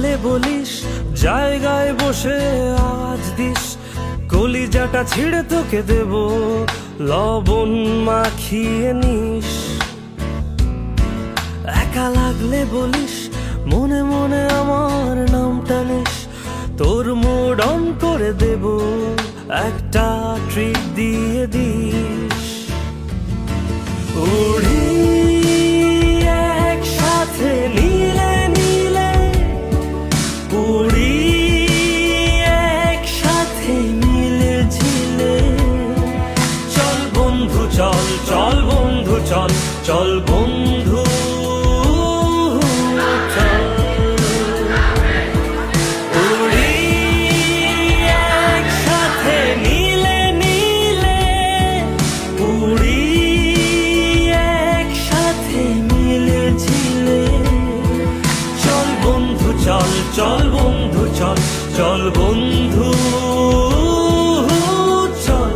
লাগলে বলিস, জায়গায় বসে আওয়াজ দিস, কলিজাটা ছিঁড়ে তোকে দেব, লবণ মাখিয়ে নিস। একা লাগলে বলিস, মনে মনে আমার নামটা নিস, তোর মুড অন করে দেব, একটা ট্রিট দিয়ে দিস। উড়ি একসাথে নীলে নীলে, উড়ি একসাথে মিলে ঝিলে, চল বন্ধু চল, চল বন্ধু চল, চল বন্ধু চল। উড়ি একসাথে নীলে নীলে, উড়ি একসাথে মিলে ঝিলে, চল বন্ধু চল, চল বন্ধু চল, চল বন্ধু চল।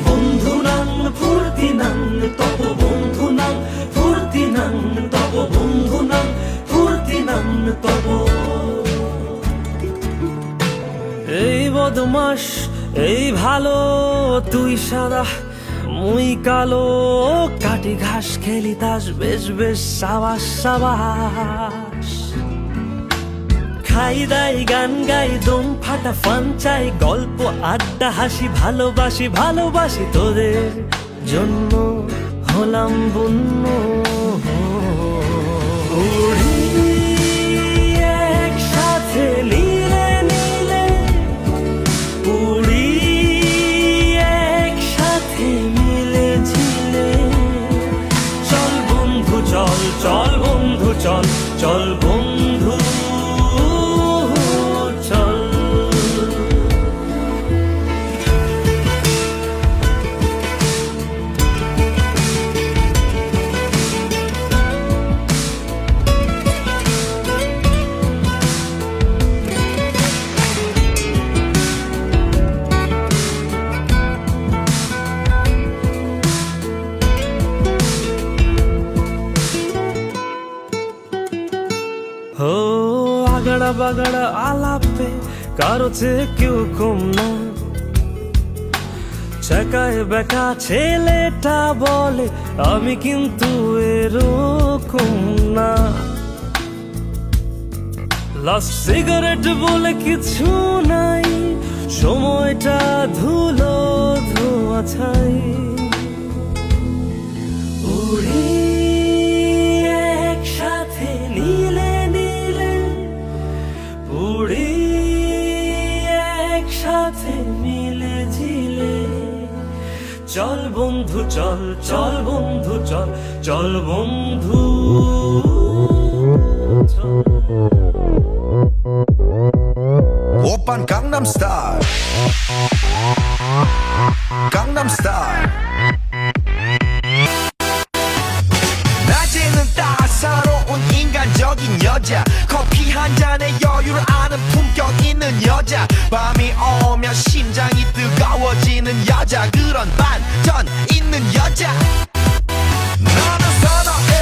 বন্ধু নাং ফুর্তি নাং তব, বন্ধু নাং ফুর্তি নাং তব, বন্ধু নাং ফুর্তি নাং তব। এই বদমাস এই ভালো, তুই সাদা মুই কালো, কাটি ঘাস খেলি তাস, বেশ বেশ সাবাস সাবাস। খাই দাই গান গাই, দম ফাটা ফান চাই, গল্প আড্ডা হাসি, ভালোবাসি ভালোবাসি তোদের জন্য হলাম বন্য। উড়ি একসাথে নীলে নীলে, উড়ি একসাথে মিলে ঝিলে, চল বন্ধু চল, চল বন্ধু চল, চল বন্ধু চল। ও আগড়া বাগড়া আলাপে কারো চেয়ে কেউ কম না, চাকায় বেটা ছেলেটা বলে আমি কিন্তু এরকম না। লাস্ট সিগারেট বলে কিছু নাই, সময়টা ধুলো ধোয়া ছাই। উড়ি একসাথে নীলে নীলে, উড়ি একসাথে মিলে ঝিলে, চল বন্ধু চল, চল বন্ধু চল, চল বন্ধু চল। 오빤 강남 스타일, 강남 스타일. 낮에는 따사로운 인간적인 여자, 커피 한 잔에 여유를 아는 품격 있는 여자, 밤이 오면 심장이 뜨거워지는 여자, 그런 반전 있는 여자 나는 선호해.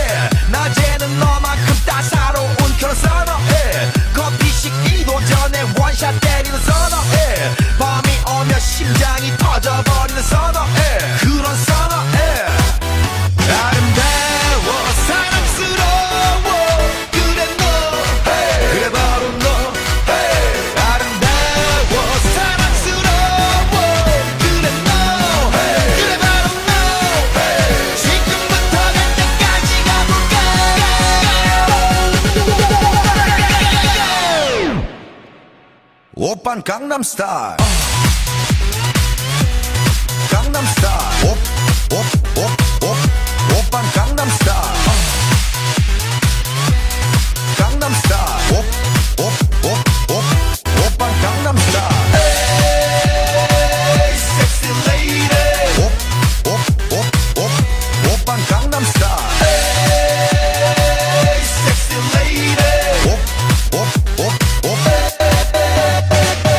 낮에는 너만큼 따사로운 그런 선호해. 커피 식기도 전에 원샷 때리는 선호해. 밤이 오면 심장이 터져버리는 선호해. 그런 선호해. 아름다워 사랑스러워, 그래 너, 그래 바로 너. 아름다워 사랑스러워, 그래 너, 그래 바로 너. 지금부터 갈 때까지 가볼까. 오빤 강남 스타일, 강남 스타일. 오빤 강남 스타일, 강남 스타일. 오빤 강남 스타일. Hey, sexy lady. 오빤 강남 스타일. Hey, sexy lady.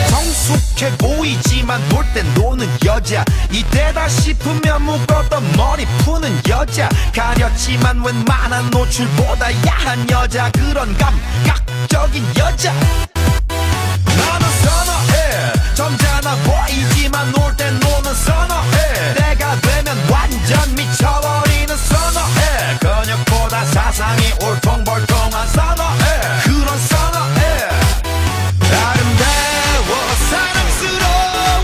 성숙해 보이지만 놀 땐 노는 여자, 이때다 싶으면 묶었던 머리 푸는 여자, 가려 하지만 웬만한 노출보다 야한 여자 그런 감각적인 여자 나는 선어해 점잖아 보이지만 놀 땐 노는 선어해 내가 되면 완전 미쳐버리는 선어해 근육보다 사상이 울퉁불퉁한 선어해 그런 선어해 아름다워 사랑스러워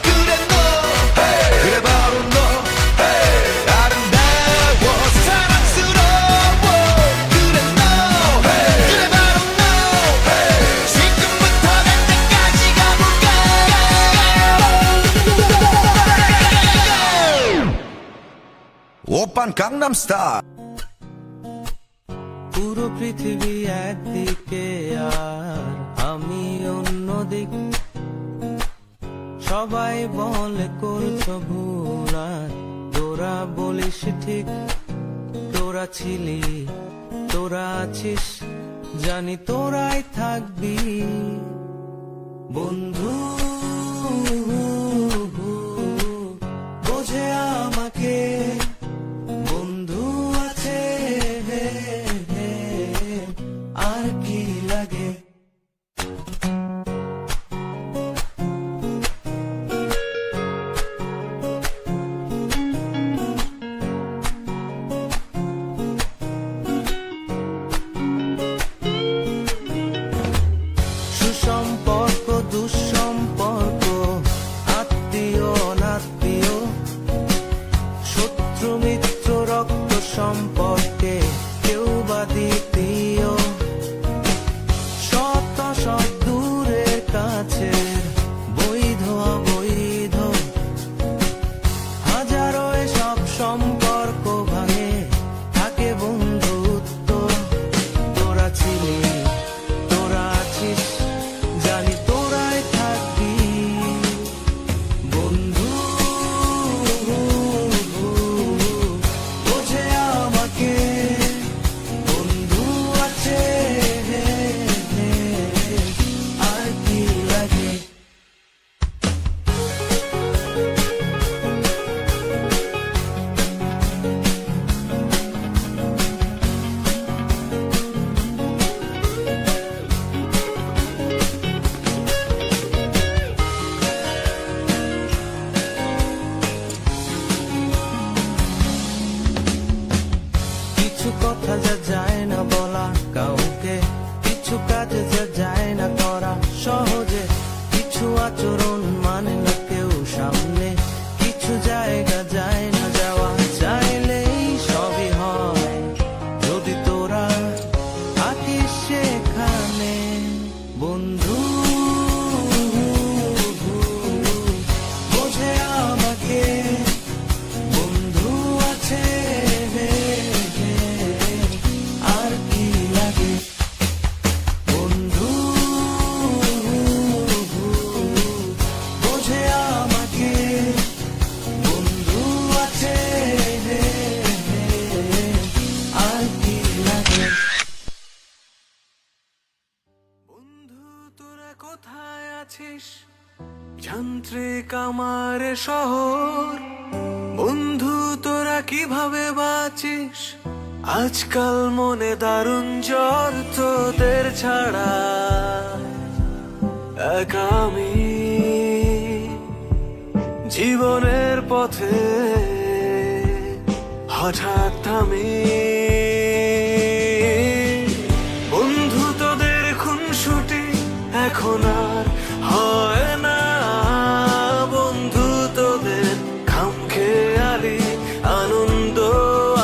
그래 너 그래 바로 너 아름다워 사랑스러워 그래 너 그래 바로 너 지금부터 갈 때까지 가볼까 오빤 강남스타일 পুরো পৃথিবী একদিকে আর আমি অন্যদিক সবাই বলে করছো ভুল আর তোরা বলিস ঠিক তোরা ছিলি তোরা আছিস জানি তোরাই থাকবি বন্ধু বোঝে আমাকে বন্ধু আছে আর কি লাগে সুসম্পর্ক দুঃসম্পর্ক আত্মীয় অনাত্মীয় শত্রু মিত্র রক্ত সম্পর্কে কেউ বা দ্বিতীয় শত সব দূরের কাছে বৈধ অবৈধ হাজারো এসব সম্পর্ক ভাঙে থাকে বন্ধুত্ব তোরা ছিলি তোরা আছিস জানি তোরাই থাকবি বন্ধু বোঝে আমাকে বন্ধু আছে আর কি লাগে কিছু কথা যা যায় না বলা কাউকে কিছু কাজ যা যায় না করা সহজে কিছু আচরণ মানে না কেউ সামনে কিছু জায়গা যায় না যাওয়া চাইলেই সবই হয় যদি তোরা থাকিস সেখানে বন্ধু বোঝে আমাকে বন্ধু আছে আর কি লাগে বন্ধু বোঝে আমাকে বন্ধু আছে আর কি লাগে বন্ধু তোরা কোথায় আছিস যান্ত্রিক আমার শহর বন্ধু তোরা কিভাবে বাঁচিস আজকাল মনে দারুণ জ্বর তোদের ছাড়া একা আমি জীবনের পথে হঠাৎ আমি বন্ধু তোদের খুনসুটি এখন আর হয় না বন্ধু তোদের খামখেয়ালি আনন্দ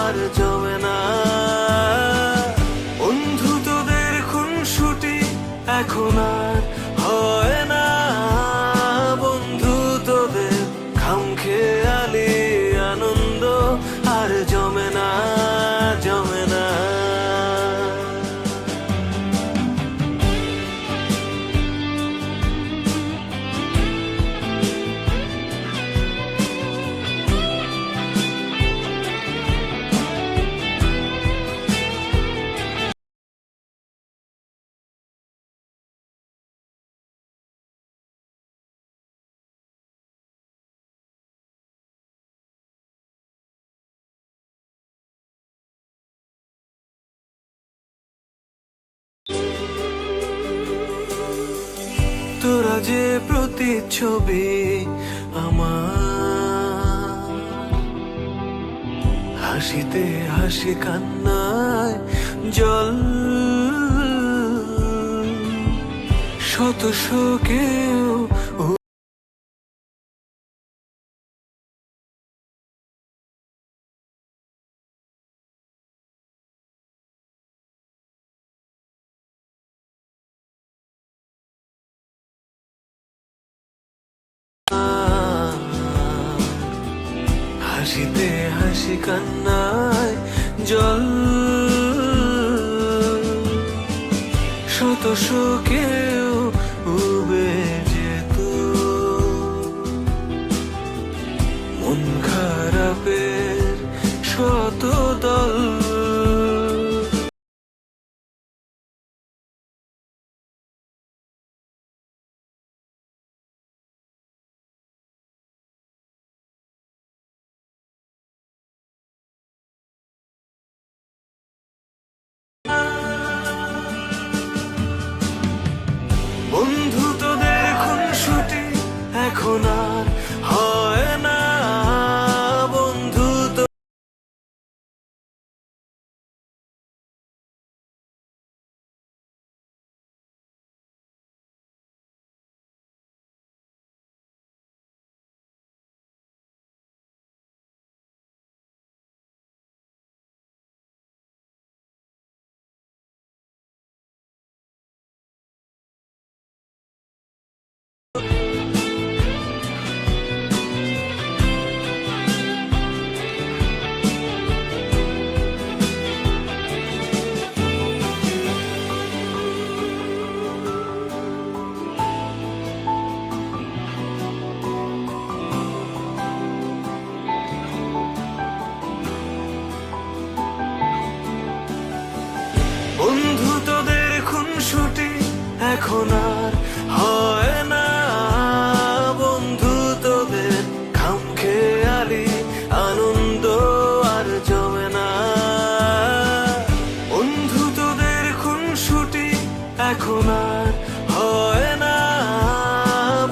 আর জমে না বন্ধু তোদের খুনসুটি এখন আর হয় না বন্ধু তোদের খামখেয়ালি আনন্দ আর জমে না তোরা যে প্রতিচ্ছবি আমার, হাসিতে হাসি কান্নায় জল, শত শোকেও হাসিতে হাসি কান্নায় জল, শত শোকেও উবে যেত মন খারাপের শত দল। বন্ধু তোদের খুনসুটি এখন আর হয় না, বন্ধু তো বন্ধু তোদের খুনসুটি এখন আর হয় না, বন্ধু তোদের খামখেয়ালি আনন্দ আর জমে না, বন্ধু তোদের খুনসুটি এখন আর হয় না,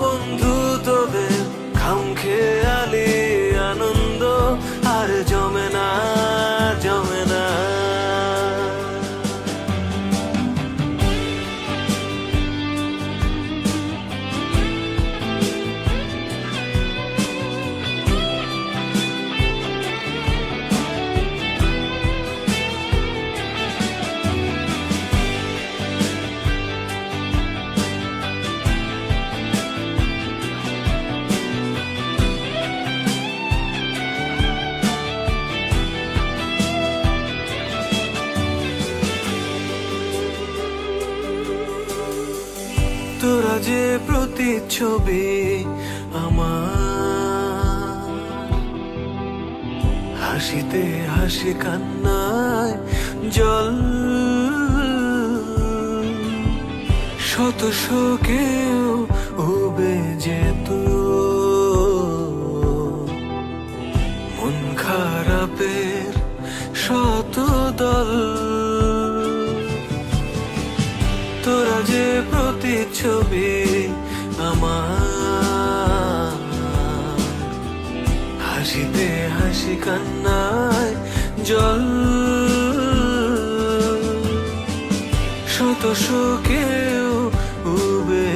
বন্ধু তোদের খামখেয়ালি আনন্দ আর জমে না, জমে না। তোরা যে প্রতিচ্ছবি আমার, হাসিতে হাসি কান্নায় জল, শত শোকেও উবে যেত মন খারাপের শত দল। তোরা যে প্রতিচ্ছবি আমার, হাসিতে হাসি কান্নায় জল, শত শোকেও উবে